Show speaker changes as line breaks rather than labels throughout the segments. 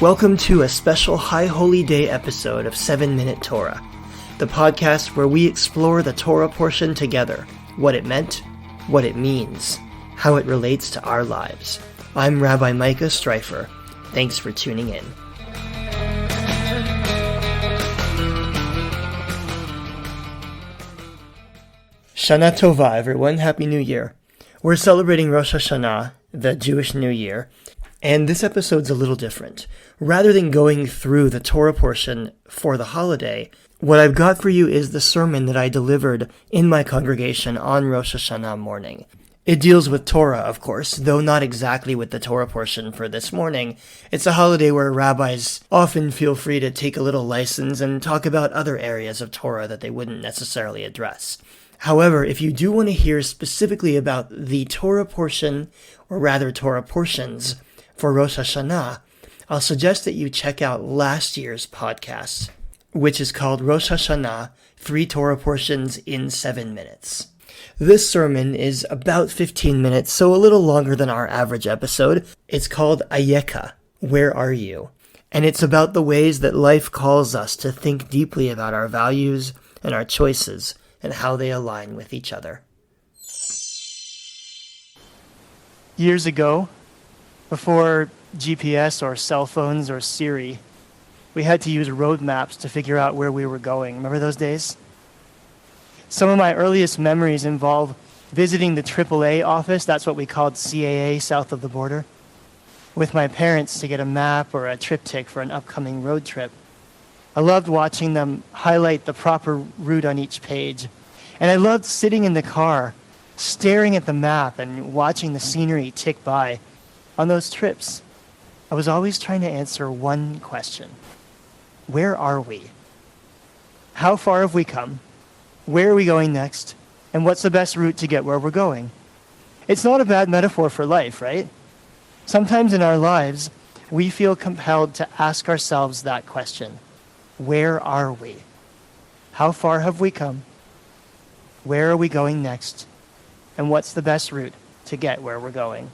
Welcome to a special High Holy Day episode of 7 Minute Torah, the podcast where we explore the Torah portion together, what it meant, what it means, how it relates to our lives. I'm Rabbi Ayeka Streiffer. Thanks for tuning in. Shana Tova, everyone. Happy New Year. We're celebrating Rosh Hashanah, the Jewish New Year, and this episode's a little different. Rather than going through the Torah portion for the holiday, what I've got for you is the sermon that I delivered in my congregation on Rosh Hashanah morning. It deals with Torah, of course, though not exactly with the Torah portion for this morning. It's a holiday where rabbis often feel free to take a little license and talk about other areas of Torah that they wouldn't necessarily address. However, if you do want to hear specifically about the Torah portion, or rather Torah portions, for Rosh Hashanah, I'll suggest that you check out last year's podcast, which is called Rosh Hashanah, 3 Torah Portions in 7 Minutes. This sermon is about 15 minutes, so a little longer than our average episode. It's called Ayeka, Where Are You? And it's about the ways that life calls us to think deeply about our values and our choices and how they align with each other. Years ago, before GPS or cell phones or Siri, we had to use road maps to figure out where we were going. Remember those days? Some of my earliest memories involve visiting the AAA office, that's what we called CAA, south of the border, with my parents to get a map or a triptych for an upcoming road trip. I loved watching them highlight the proper route on each page. And I loved sitting in the car, staring at the map and watching the scenery tick by. On those trips, I was always trying to answer one question. Where are we? How far have we come? Where are we going next? And what's the best route to get where we're going? It's not a bad metaphor for life, right? Sometimes in our lives, we feel compelled to ask ourselves that question. Where are we? How far have we come? Where are we going next? And what's the best route to get where we're going?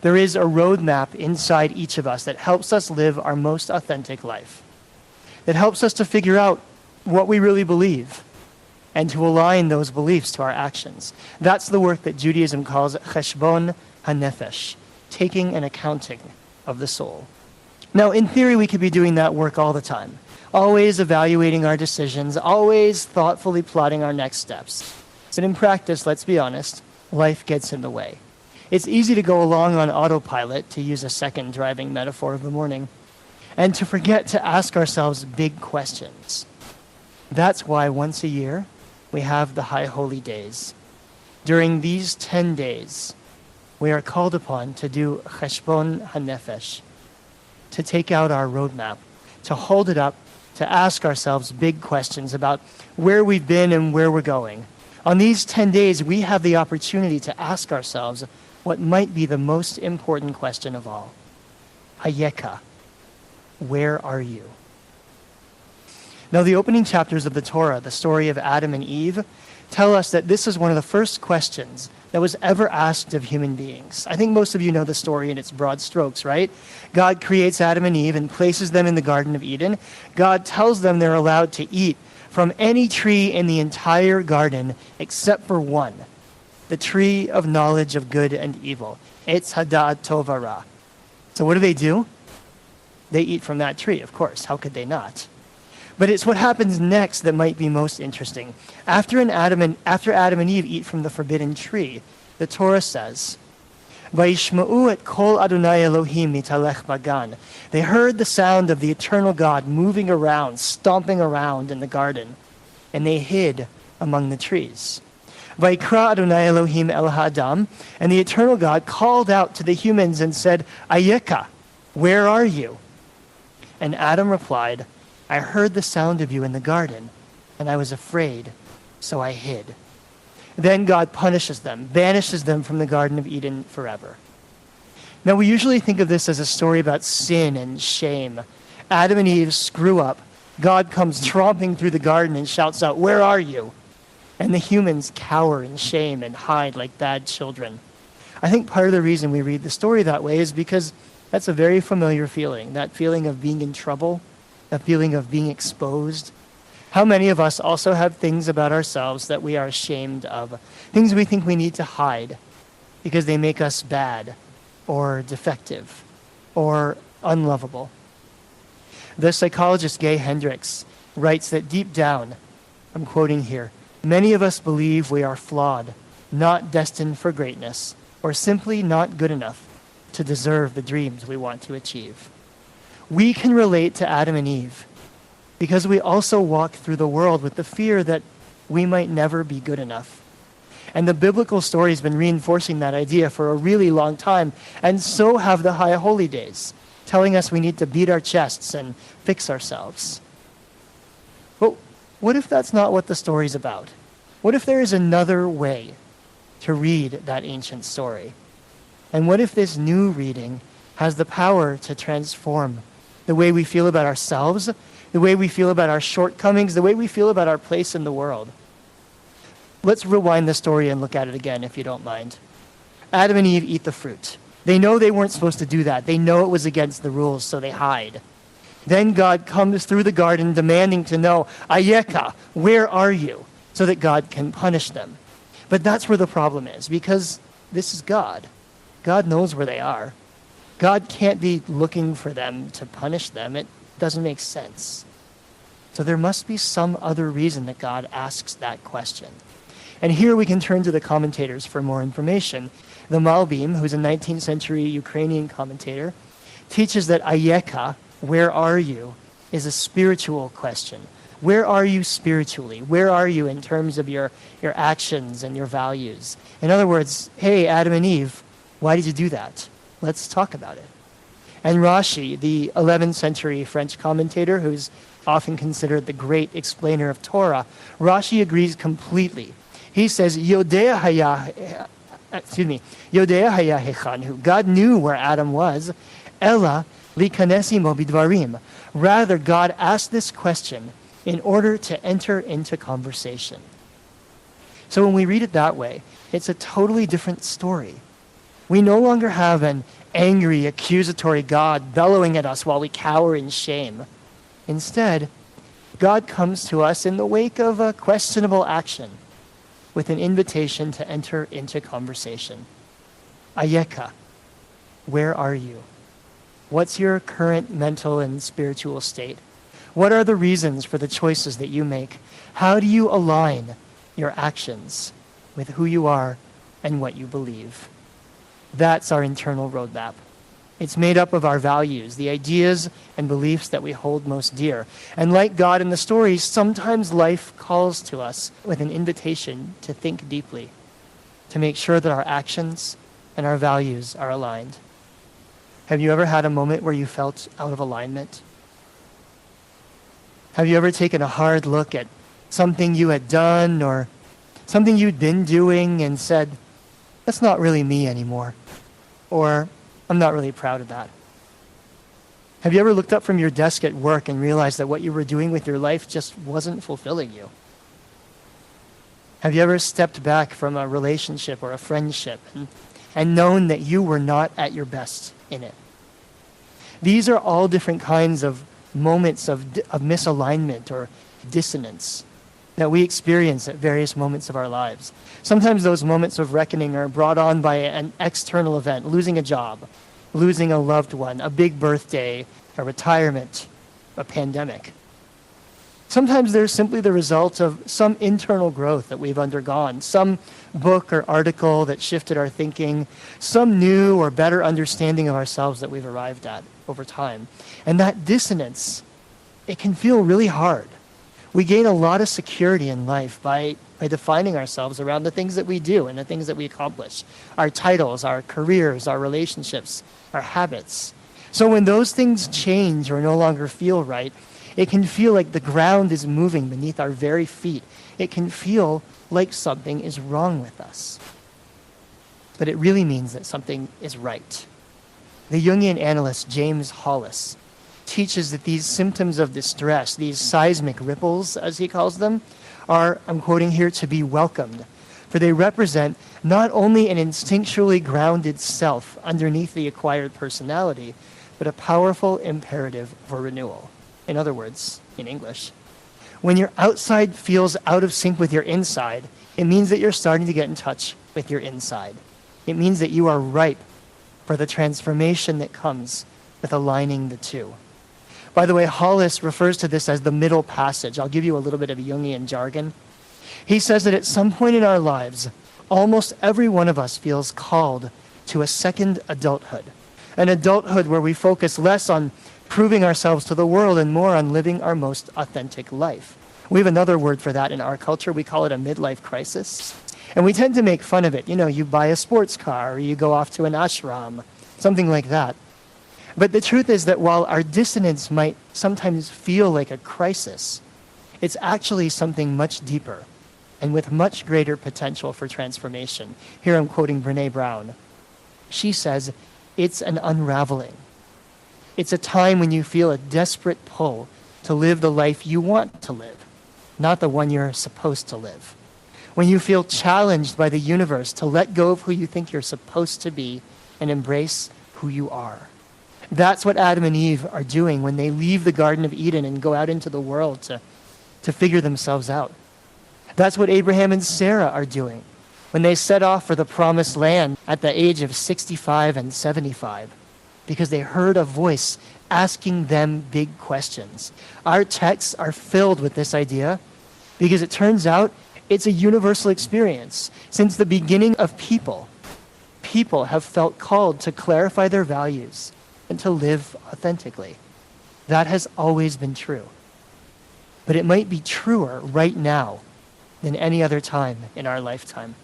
There is a roadmap inside each of us that helps us live our most authentic life. That helps us to figure out what we really believe and to align those beliefs to our actions. That's the work that Judaism calls cheshbon hanefesh, taking an accounting of the soul. Now, in theory, we could be doing that work all the time, always evaluating our decisions, always thoughtfully plotting our next steps. But in practice, let's be honest, life gets in the way. It's easy to go along on autopilot, to use a second driving metaphor of the morning, and to forget to ask ourselves big questions. That's why once a year, we have the High Holy Days. During these 10 days, we are called upon to do cheshbon hanefesh, to take out our roadmap, to hold it up, to ask ourselves big questions about where we've been and where we're going. On these 10 days, we have the opportunity to ask ourselves what might be the most important question of all. Ayeka, where are you? Now, the opening chapters of the Torah, the story of Adam and Eve, tell us that this is one of the first questions that was ever asked of human beings. I think most of you know the story in its broad strokes, right? God creates Adam and Eve and places them in the Garden of Eden. God tells them they're allowed to eat from any tree in the entire garden except for one, the tree of knowledge of good and evil. Etz hada'at tov hara. So what do? They eat from that tree, of course. How could they not? But it's what happens next that might be most interesting. After Adam and Eve eat from the forbidden tree, the Torah says, "Vayishma'u et kol Adonai Elohim mitalech bagan." They heard the sound of the eternal God moving around, stomping around in the garden, and they hid among the trees. Vayikra Adonai Elohim el ha'adam, and the eternal God called out to the humans and said, "Ayeka, where are you?" And Adam replied, "I heard the sound of you in the garden, and I was afraid, so I hid." Then God punishes them, banishes them from the Garden of Eden forever. Now, we usually think of this as a story about sin and shame. Adam and Eve screw up. God comes tromping through the garden and shouts out, "Where are you?" and the humans cower in shame and hide like bad children. I think part of the reason we read the story that way is because that's a very familiar feeling, that feeling of being in trouble, that feeling of being exposed. How many of us also have things about ourselves that we are ashamed of, things we think we need to hide because they make us bad or defective or unlovable? The psychologist Gay Hendricks writes that deep down, I'm quoting here, many of us believe we are flawed, not destined for greatness, or simply not good enough to deserve the dreams we want to achieve. We can relate to Adam and Eve because we also walk through the world with the fear that we might never be good enough. And the biblical story has been reinforcing that idea for a really long time, and so have the High Holy Days, telling us we need to beat our chests and fix ourselves. But what if that's not what the story's about? What if there is another way to read that ancient story? And what if this new reading has the power to transform the way we feel about ourselves, the way we feel about our shortcomings, the way we feel about our place in the world? Let's rewind the story and look at it again, if you don't mind. Adam and Eve eat the fruit. They know they weren't supposed to do that. They know it was against the rules, so they hide. Then God comes through the garden demanding to know, Ayeka, where are you? So that God can punish them. But that's where the problem is, because this is God. God knows where they are. God can't be looking for them to punish them. It doesn't make sense. So there must be some other reason that God asks that question. And here we can turn to the commentators for more information. The Malbim, who's a 19th century Ukrainian commentator, teaches that Ayeka, where are you, is a spiritual question. Where are you spiritually? Where are you in terms of your actions and your values? In other words, hey, Adam and Eve, why did you do that? Let's talk about it. And Rashi, the 11th century French commentator, who's often considered the great explainer of Torah, Rashi agrees completely. He says, Yodea haya hechanu. God knew where Adam was. Ella likanesimo bidvarim. Rather, God asked this question in order to enter into conversation. So when we read it that way, it's a totally different story. We no longer have an angry, accusatory God bellowing at us while we cower in shame. Instead, God comes to us in the wake of a questionable action with an invitation to enter into conversation. Ayeka, where are you? What's your current mental and spiritual state? What are the reasons for the choices that you make? How do you align your actions with who you are and what you believe? That's our internal roadmap. It's made up of our values, the ideas and beliefs that we hold most dear. And like God in the story, sometimes life calls to us with an invitation to think deeply, to make sure that our actions and our values are aligned. Have you ever had a moment where you felt out of alignment? Have you ever taken a hard look at something you had done or something you'd been doing and said, that's not really me anymore, or I'm not really proud of that? Have you ever looked up from your desk at work and realized that what you were doing with your life just wasn't fulfilling you? Have you ever stepped back from a relationship or a friendship and known that you were not at your best in it? These are all different kinds of moments of misalignment or dissonance that we experience at various moments of our lives. Sometimes those moments of reckoning are brought on by an external event, losing a job, losing a loved one, a big birthday, a retirement, a pandemic. Sometimes they're simply the result of some internal growth that we've undergone, some book or article that shifted our thinking, some new or better understanding of ourselves that we've arrived at over time. And that dissonance, it can feel really hard. We gain a lot of security in life by defining ourselves around the things that we do and the things that we accomplish, our titles, our careers, our relationships, our habits. So when those things change or no longer feel right, it can feel like the ground is moving beneath our very feet. It can feel like something is wrong with us. But it really means that something is right. The Jungian analyst James Hollis teaches that these symptoms of distress, these seismic ripples, as he calls them, are, I'm quoting here, to be welcomed, for they represent not only an instinctually grounded self underneath the acquired personality, but a powerful imperative for renewal. In other words, in English, when your outside feels out of sync with your inside, it means that you're starting to get in touch with your inside. It means that you are ripe for the transformation that comes with aligning the two. By the way, Hollis refers to this as the middle passage. I'll give you a little bit of Jungian jargon. He says that at some point in our lives, almost every one of us feels called to a second adulthood, an adulthood where we focus less on proving ourselves to the world and more on living our most authentic life. We have another word for that in our culture. We call it a midlife crisis. And we tend to make fun of it. You know, you buy a sports car, or you go off to an ashram, something like that. But the truth is that while our dissonance might sometimes feel like a crisis, it's actually something much deeper and with much greater potential for transformation. Here I'm quoting Brené Brown. She says, it's an unraveling. It's a time when you feel a desperate pull to live the life you want to live, not the one you're supposed to live. When you feel challenged by the universe to let go of who you think you're supposed to be and embrace who you are. That's what Adam and Eve are doing when they leave the Garden of Eden and go out into the world to figure themselves out. That's what Abraham and Sarah are doing when they set off for the promised land at the age of 65 and 75, because they heard a voice asking them big questions. Our texts are filled with this idea because it turns out it's a universal experience. Since the beginning of people have felt called to clarify their values and to live authentically. That has always been true. But it might be truer right now than any other time in our lifetime.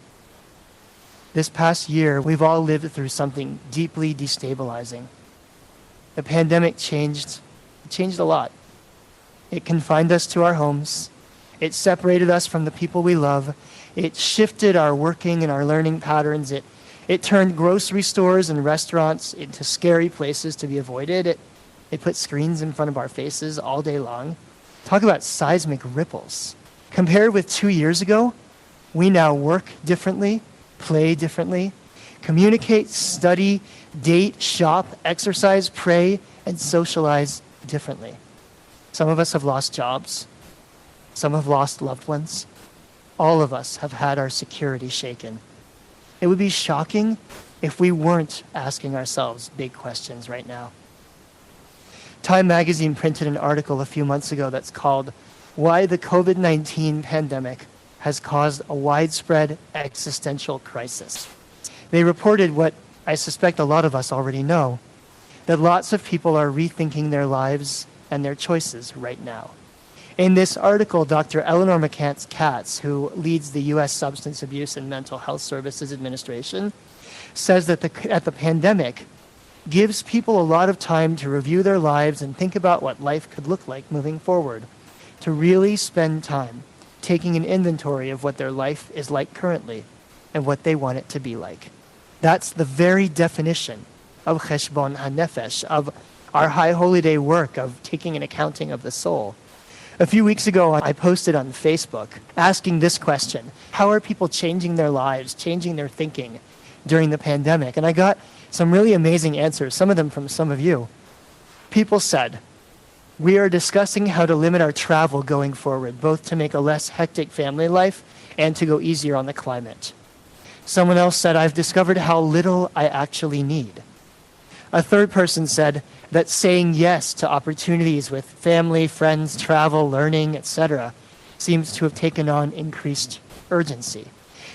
This past year, we've all lived through something deeply destabilizing. The pandemic changed a lot. It confined us to our homes. It separated us from the people we love. It shifted our working and our learning patterns. It turned grocery stores and restaurants into scary places to be avoided. It put screens in front of our faces all day long. Talk about seismic ripples. Compared with 2 years ago, we now work differently, play differently, communicate, study, date, shop, exercise, pray, and socialize differently. Some of us have lost jobs. Some have lost loved ones. All of us have had our security shaken. It would be shocking if we weren't asking ourselves big questions right now. Time magazine printed an article a few months ago that's called "Why the COVID-19 Pandemic Has Caused a Widespread Existential Crisis." They reported what I suspect a lot of us already know, that lots of people are rethinking their lives and their choices right now. In this article, Dr. Eleanor McCants-Katz, who leads the U.S. Substance Abuse and Mental Health Services Administration, says that the pandemic gives people a lot of time to review their lives and think about what life could look like moving forward, to really spend time taking an inventory of what their life is like currently and what they want it to be like. That's the very definition of cheshbon hanefesh, of our High Holy Day work of taking an accounting of the soul. A few weeks ago, I posted on Facebook asking this question: how are people changing their lives, changing their thinking during the pandemic? And I got some really amazing answers, some of them from some of you. People said, we are discussing how to limit our travel going forward, both to make a less hectic family life and to go easier on the climate. Someone else said, I've discovered how little I actually need. A third person said that saying yes to opportunities with family, friends, travel, learning, etc. seems to have taken on increased urgency.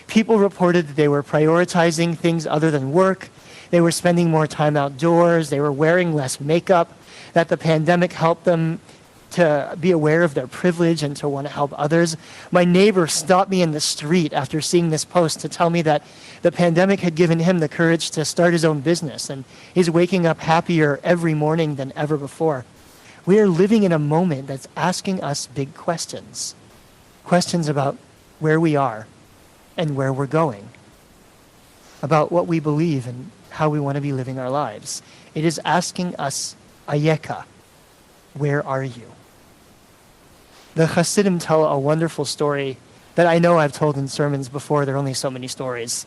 People reported that they were prioritizing things other than work. They were spending more time outdoors. They were wearing less makeup, that the pandemic helped them to be aware of their privilege and to want to help others. My neighbor stopped me in the street after seeing this post to tell me that the pandemic had given him the courage to start his own business, and he's waking up happier every morning than ever before. We are living in a moment that's asking us big questions. Questions about where we are and where we're going, about what we believe and how we want to be living our lives. It is asking us, Ayeka, where are you? The Hasidim tell a wonderful story that I know I've told in sermons before. There are only so many stories.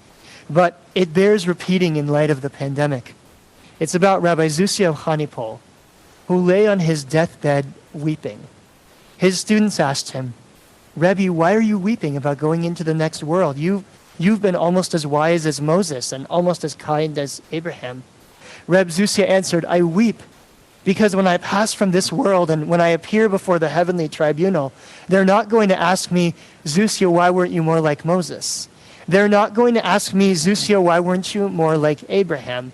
But it bears repeating in light of the pandemic. It's about Rabbi Zusia of Hanipol, who lay on his deathbed weeping. His students asked him, "Rebbe, why are you weeping about going into the next world? You've been almost as wise as Moses and almost as kind as Abraham." Reb Zusia answered, "I weep because when I pass from this world and when I appear before the heavenly tribunal, they're not going to ask me, 'Zusia, why weren't you more like Moses?' They're not going to ask me, 'Zusia, why weren't you more like Abraham?'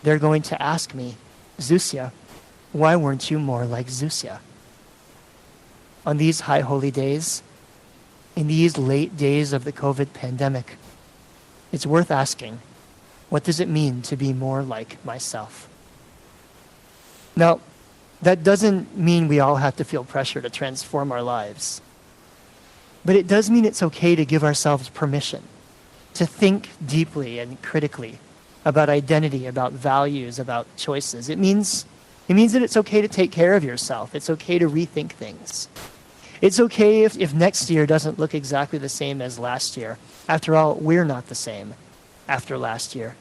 They're going to ask me, 'Zusia, why weren't you more like Zusia?'" On these high holy days, in these late days of the COVID pandemic, it's worth asking, what does it mean to be more like myself? Now, that doesn't mean we all have to feel pressure to transform our lives. But it does mean it's okay to give ourselves permission to think deeply and critically about identity, about values, about choices. It means that it's okay to take care of yourself. It's okay to rethink things. It's okay if next year doesn't look exactly the same as last year. After all, we're not the same after last year.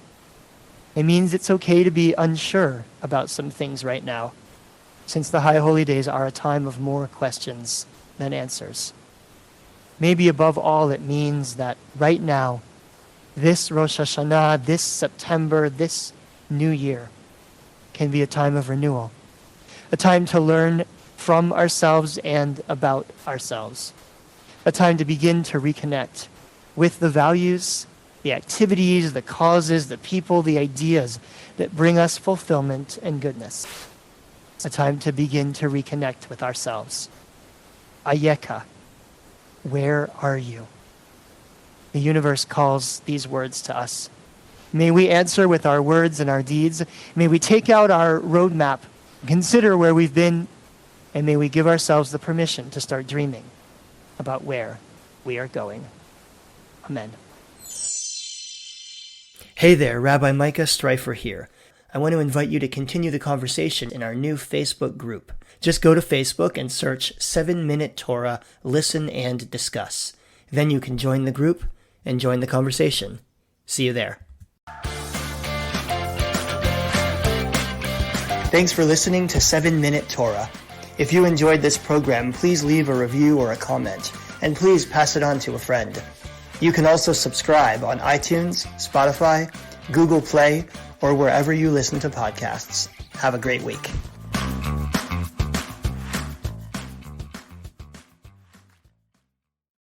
It means it's okay to be unsure about some things right now, since the High Holy Days are a time of more questions than answers. Maybe above all, it means that right now, this Rosh Hashanah, this September, this new year can be a time of renewal, a time to learn from ourselves and about ourselves, a time to begin to reconnect with the values, the activities, the causes, the people, the ideas that bring us fulfillment and goodness, a time to begin to reconnect with ourselves. Ayeka, where are you? The universe calls these words to us. May we answer with our words and our deeds. May we take out our roadmap, consider where we've been, and may we give ourselves the permission to start dreaming about where we are going. Amen. Hey there, Rabbi Micah Streiffer here. I want to invite you to continue the conversation in our new Facebook group. Just go to Facebook and search 7-Minute Torah, Listen and Discuss. Then you can join the group and join the conversation. See you there. Thanks for listening to 7-Minute Torah. If you enjoyed this program, please leave a review or a comment, and please pass it on to a friend. You can also subscribe on iTunes, Spotify, Google Play, or wherever you listen to podcasts. Have a great week.